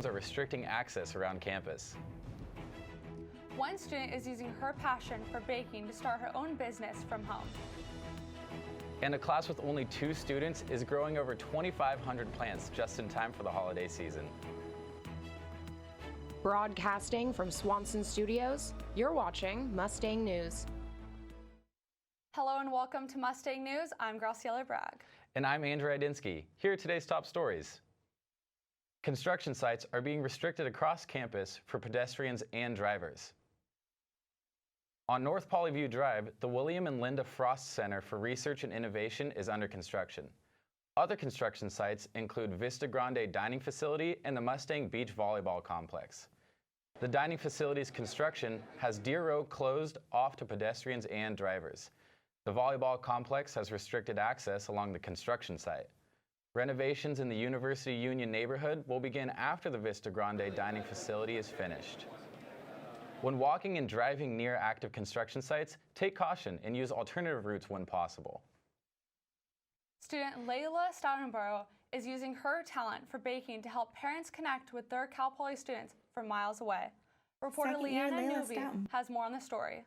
are restricting access around campus. One student is using her passion for baking to start her own business from home. And a class with only 2 students is growing over 2,500 plants just in time for the holiday season. Broadcasting from Swanson Studios, you're watching Mustang News. Hello and welcome to Mustang News. I'm Graciela Bragg. And I'm Andrew Idinsky. Here are today's top stories. Construction sites are being restricted across campus for pedestrians and drivers. On North Polyview Drive, the William and Linda Frost Center for Research and Innovation is under construction. Other construction sites include Vista Grande Dining Facility and the Mustang Beach Volleyball Complex. The dining facility's construction has Deer Road closed off to pedestrians and drivers. The volleyball complex has restricted access along the construction site. Renovations in the University Union neighborhood will begin after the Vista Grande dining facility is finished. When walking and driving near active construction sites, take caution and use alternative routes when possible. Student Layla Stoudenborough is using her talent for baking to help parents connect with their Cal Poly students from miles away. Reporter Leanna Newby has more on the story.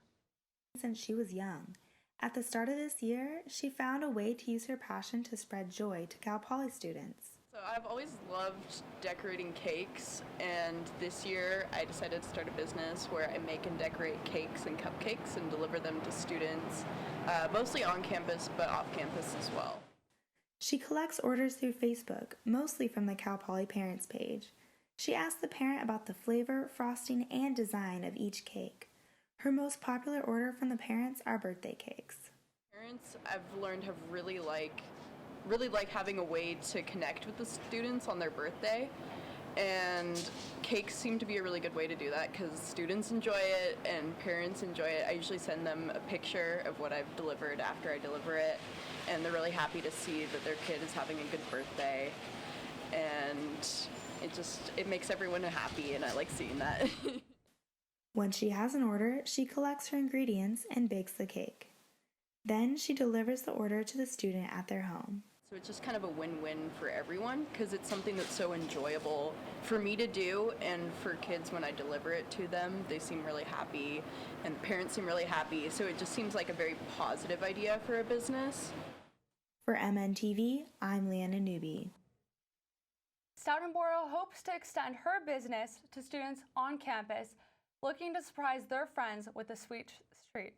Since she was young. At the start of this year, she found a way to use her passion to spread joy to Cal Poly students. So I've always loved decorating cakes, and this year I decided to start a business where I make and decorate cakes and cupcakes and deliver them to students, mostly on campus, but off campus as well. She collects orders through Facebook, mostly from the Cal Poly Parents page. She asks the parent about the flavor, frosting, and design of each cake. Her most popular order from the parents are birthday cakes. Parents, I've learned, have really like having a way to connect with the students on their birthday, and cakes seem to be a really good way to do that because students enjoy it and parents enjoy it. I usually send them a picture of what I've delivered after I deliver it, and they're really happy to see that their kid is having a good birthday, and it makes everyone happy, and I like seeing that. Once she has an order, she collects her ingredients and bakes the cake. Then she delivers the order to the student at their home. So it's just kind of a win-win for everyone because it's something that's so enjoyable for me to do, and for kids when I deliver it to them, they seem really happy and parents seem really happy. So it just seems like a very positive idea for a business. For MNTV, I'm Leanna Newby. Stoudenborough hopes to extend her business to students on campus looking to surprise their friends with a sweet treat.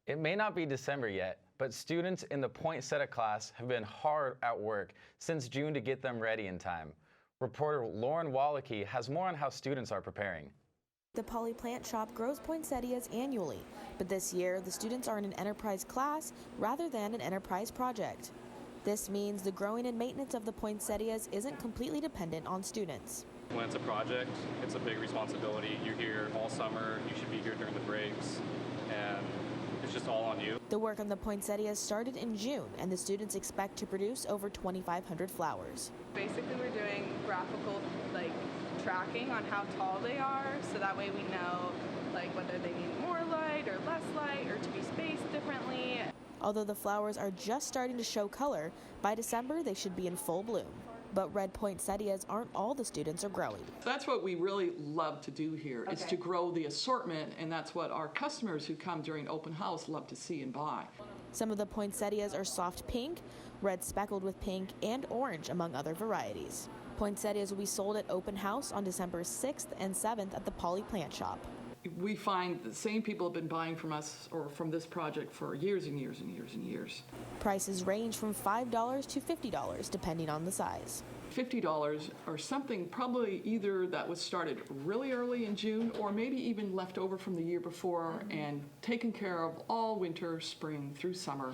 It may not be December yet, but students in the Poinsettia class have been hard at work since June to get them ready in time. Reporter Lauren Wallachy has more on how students are preparing. The Poly Plant Shop grows poinsettias annually, but this year the students are in an enterprise class rather than an enterprise project. This means the growing and maintenance of the poinsettias isn't completely dependent on students. When it's a project, it's a big responsibility. You're here all summer, you should be here during the breaks, and it's just all on you. The work on the poinsettias started in June, and the students expect to produce over 2,500 flowers. Basically, we're doing graphical tracking on how tall they are, so that way we know whether they need more light or less light or to be spaced differently. Although the flowers are just starting to show color, by December they should be in full bloom. But red poinsettias aren't all the students are growing. That's what we really love to do here, is to grow the assortment, and that's what our customers who come during open house love to see and buy. Some of the poinsettias are soft pink, red speckled with pink, and orange, among other varieties. Poinsettias will be sold at open house on December 6th and 7th at the Poly Plant Shop. We find the same people have been buying from us or from this project for years and years and years and years. Prices range from $5 to $50 depending on the size. $50 or something probably either that was started really early in June or maybe even left over from the year before and taken care of all winter, spring through summer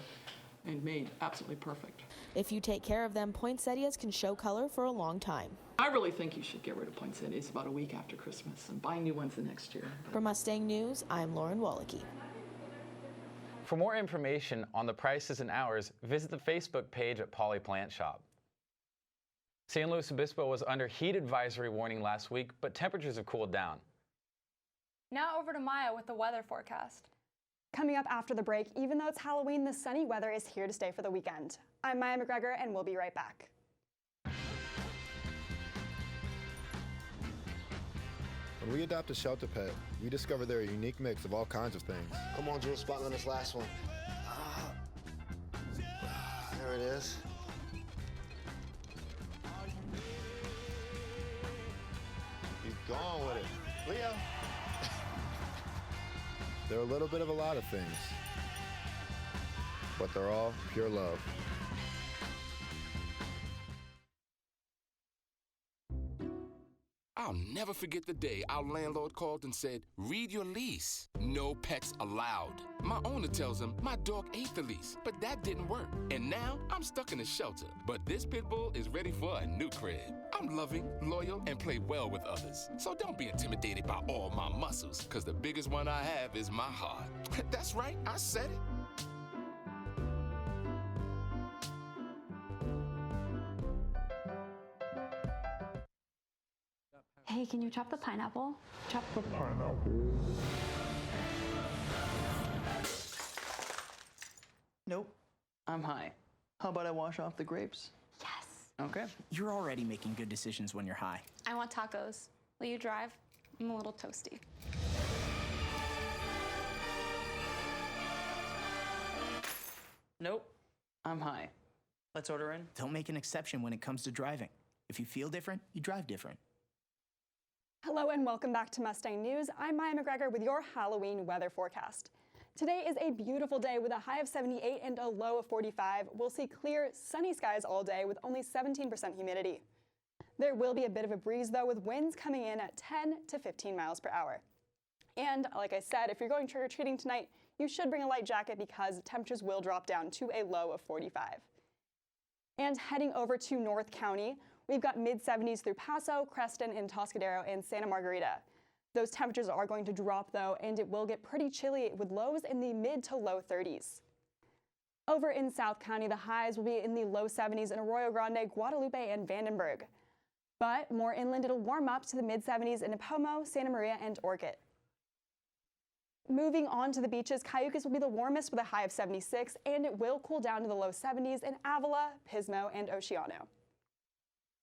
and made absolutely perfect. If you take care of them, poinsettias can show color for a long time. I really think you should get rid of poinsettias about a week after Christmas and buy new ones the next year. For Mustang News, I'm Lauren Wallachy. For more information on the prices and hours, visit the Facebook page at Poly Plant Shop. San Luis Obispo was under heat advisory warning last week, but temperatures have cooled down. Now over to Maya with the weather forecast. Coming up after the break, even though it's Halloween, the sunny weather is here to stay for the weekend. I'm Maya McGregor, and we'll be right back. When we adopt a shelter pet, we discover they're a unique mix of all kinds of things. Come on, Drew, spot me on this last one. There it is. Keep going with it. Leo. They're a little bit of a lot of things, but they're all pure love. I'll never forget the day our landlord called and said, read your lease. No pets allowed. My owner tells him my dog ate the lease, but that didn't work. And now I'm stuck in a shelter. But this pit bull is ready for a new crib. I'm loving, loyal, and play well with others. So don't be intimidated by all my muscles, because the biggest one I have is my heart. That's right, I said it. Hey, can you chop the pineapple? Chop the pineapple. Nope, I'm high. How about I wash off the grapes? Yes. Okay. You're already making good decisions when you're high. I want tacos. Will you drive? I'm a little toasty. Nope, I'm high. Let's order in. Don't make an exception when it comes to driving. If you feel different, you drive different. Hello and welcome back to Mustang News. I'm Maya McGregor with your Halloween weather forecast. Today is a beautiful day with a high of 78 and a low of 45. We'll see clear, sunny skies all day with only 17% humidity. There will be a bit of a breeze though, with winds coming in at 10 to 15 miles per hour. And like I said, if you're going trick-or-treating tonight, you should bring a light jacket because temperatures will drop down to a low of 45. And heading over to North County, we've got mid-70s through Paso, Creston, and Toscadero, and Santa Margarita. Those temperatures are going to drop though, and it will get pretty chilly with lows in the mid to low 30s. Over in South County, the highs will be in the low 70s in Arroyo Grande, Guadalupe, and Vandenberg. But more inland, it'll warm up to the mid-70s in Nipomo, Santa Maria, and Orcutt. Moving on to the beaches, Cayucas will be the warmest with a high of 76, and it will cool down to the low 70s in Avila, Pismo, and Oceano.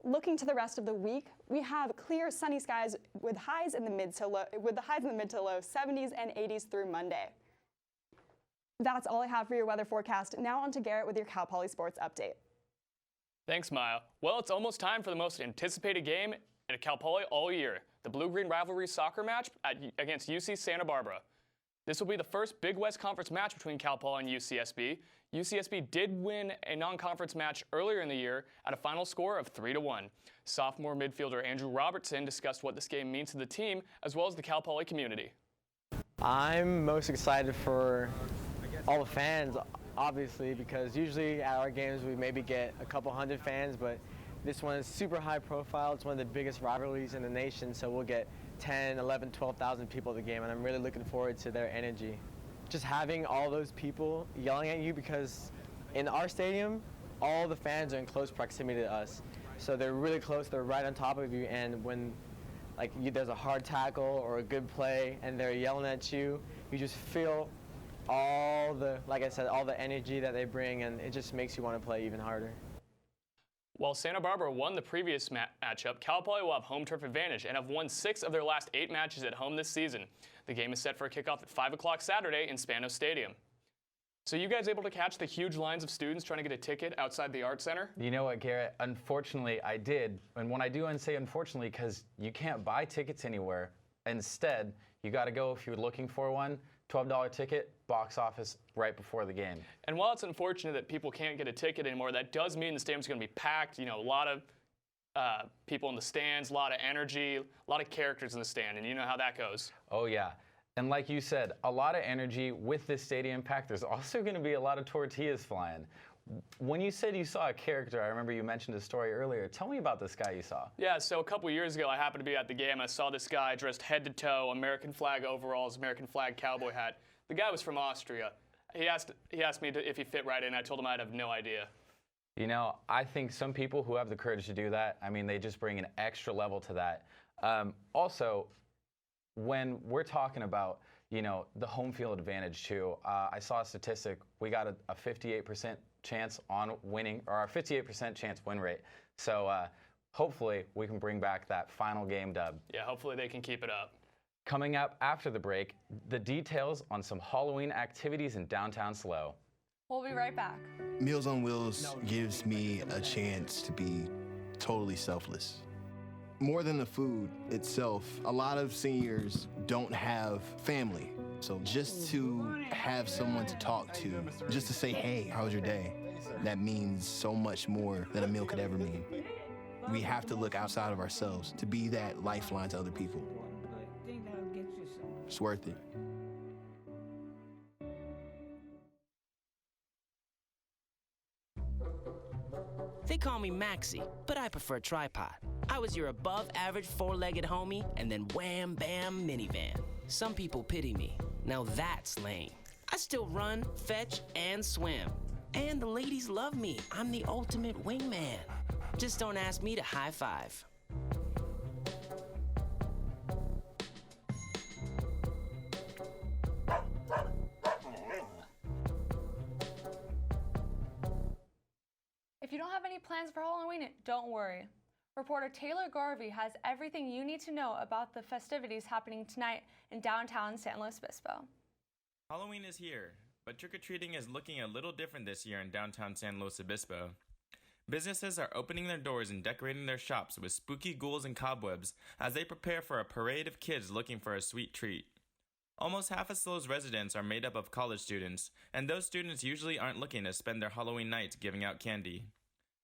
Looking to the rest of the week, we have clear, sunny skies with highs in the mid to low 70s and 80s through Monday. That's all I have for your weather forecast. Now on to Garrett with your Cal Poly Sports update. Thanks, Maya. Well, it's almost time for the most anticipated game at Cal Poly all year, the Blue-Green Rivalry soccer match against UC Santa Barbara. This will be the first Big West Conference match between Cal Poly and UCSB. UCSB did win a non-conference match earlier in the year at a final score of 3-1. Sophomore midfielder Andrew Robertson discussed what this game means to the team as well as the Cal Poly community. I'm most excited for all the fans, obviously, because usually at our games we maybe get a couple hundred fans, but this one is super high profile. It's one of the biggest rivalries in the nation, so we'll get 10, 11, 12,000 people at the game, and I'm really looking forward to their energy. Just having all those people yelling at you, because in our stadium, all the fans are in close proximity to us. So they're really close, they're right on top of you, and when there's a hard tackle or a good play and they're yelling at you, you just feel all the, like I said, all the energy that they bring, and it just makes you want to play even harder. While Santa Barbara won the previous matchup, Cal Poly will have home turf advantage and have won 6 of their last 8 matches at home this season. The game is set for a kickoff at 5 o'clock Saturday in Spanos Stadium. So you guys able to catch the huge lines of students trying to get a ticket outside the Art Center? You know what, Garrett? Unfortunately, I did. And when I do say unfortunately, because you can't buy tickets anywhere. Instead, you got to go, if you're looking for one, $12 ticket, box office right before the game. And while it's unfortunate that people can't get a ticket anymore, that does mean the stadium's going to be packed. You know, a lot of people in the stands, a lot of energy, a lot of characters in the stand, and you know how that goes. Oh, yeah. And like you said, a lot of energy with this stadium packed. There's also going to be a lot of tortillas flying. When you said you saw a character, I remember you mentioned a story earlier. Tell me about this guy you saw. Yeah, so a couple years ago, I happened to be at the game. I saw this guy dressed head to toe, American flag overalls, American flag cowboy hat. The guy was from Austria. He asked me if he fit right in. I told him I'd have no idea. You know, I think some people who have the courage to do that, I mean, they just bring an extra level to that. Also, when we're talking about, you know, the home field advantage too, I saw a statistic. We got a 58% chance on winning, or a 58% chance win rate. So Hopefully, we can bring back that final game dub. Yeah, hopefully they can keep it up. Coming up after the break, the details on some Halloween activities in downtown SLO. We'll be right back. Meals on Wheels gives me a chance to be totally selfless. More than the food itself, a lot of seniors don't have family. So just to have someone to talk to, just to say, hey, how was your day? That means so much more than a meal could ever mean. We have to look outside of ourselves to be that lifeline to other people. It's worth it. They call me Maxie, but I prefer tripod. I was your above-average four-legged homie, and then wham, bam, minivan. Some people pity me. Now that's lame. I still run, fetch, and swim. And the ladies love me. I'm the ultimate wingman. Just don't ask me to high five. If you don't have any plans for Halloween, don't worry. Reporter Taylor Garvey has everything you need to know about the festivities happening tonight in downtown San Luis Obispo. Halloween is here, but trick-or-treating is looking a little different this year in downtown San Luis Obispo. Businesses are opening their doors and decorating their shops with spooky ghouls and cobwebs as they prepare for a parade of kids looking for a sweet treat. Almost half of SLO's residents are made up of college students, and those students usually aren't looking to spend their Halloween nights giving out candy.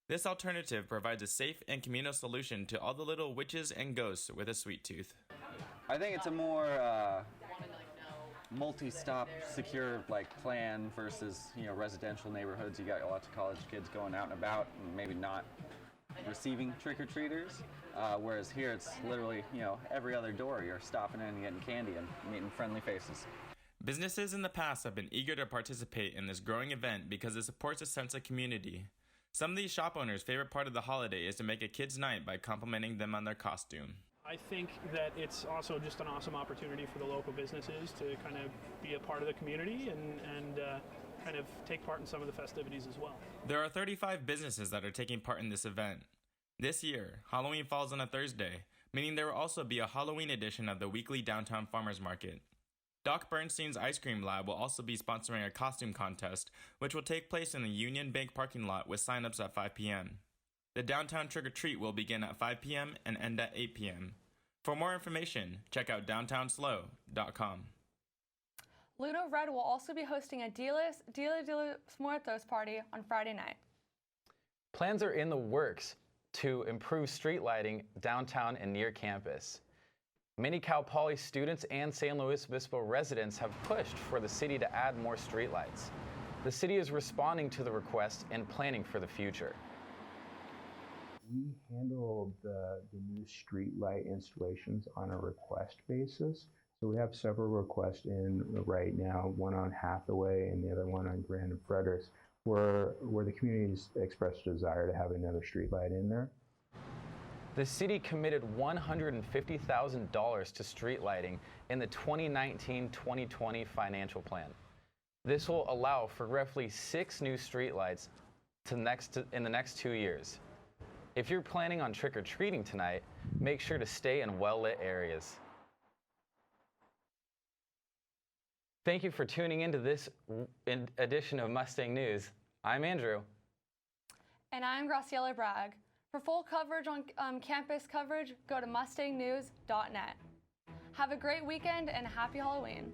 This alternative provides a safe and communal solution to all the little witches and ghosts with a sweet tooth. I think it's a more multi-stop, secure plan versus residential neighborhoods. You got lots of college kids going out and about, and maybe not receiving trick-or-treaters. Whereas here, it's literally every other door you're stopping in and getting candy and meeting friendly faces. Businesses in the past have been eager to participate in this growing event because it supports a sense of community. Some of these shop owners' favorite part of the holiday is to make a kid's night by complimenting them on their costume. I think that it's also just an awesome opportunity for the local businesses to kind of be a part of the community and kind of take part in some of the festivities as well. There are 35 businesses that are taking part in this event. This year, Halloween falls on a Thursday, meaning there will also be a Halloween edition of the weekly downtown farmers market. Doc Bernstein's Ice Cream Lab will also be sponsoring a costume contest, which will take place in the Union Bank parking lot with sign-ups at 5 p.m. The downtown trick-or-treat will begin at 5 p.m. and end at 8 p.m. For more information, check out downtownslo.com. Luna Red will also be hosting a Dia de los Muertos party on Friday night. Plans are in the works to improve street lighting downtown and near campus. Many Cal Poly students and San Luis Obispo residents have pushed for the city to add more streetlights. The city is responding to the request and planning for the future. We handle the new streetlight installations on a request basis. So we have several requests in right now, one on Hathaway and the other one on Grand and Fredericks, where the community's expressed a desire to have another streetlight in there. The city committed $150,000 to street lighting in the 2019-2020 financial plan. This will allow for roughly 6 new streetlights in the next 2 years. If you're planning on trick-or-treating tonight, make sure to stay in well-lit areas. Thank you for tuning into this edition of Mustang News. I'm Andrew. And I'm Graciela Bragg. For full coverage on campus coverage, go to mustangnews.net. Have a great weekend and happy Halloween.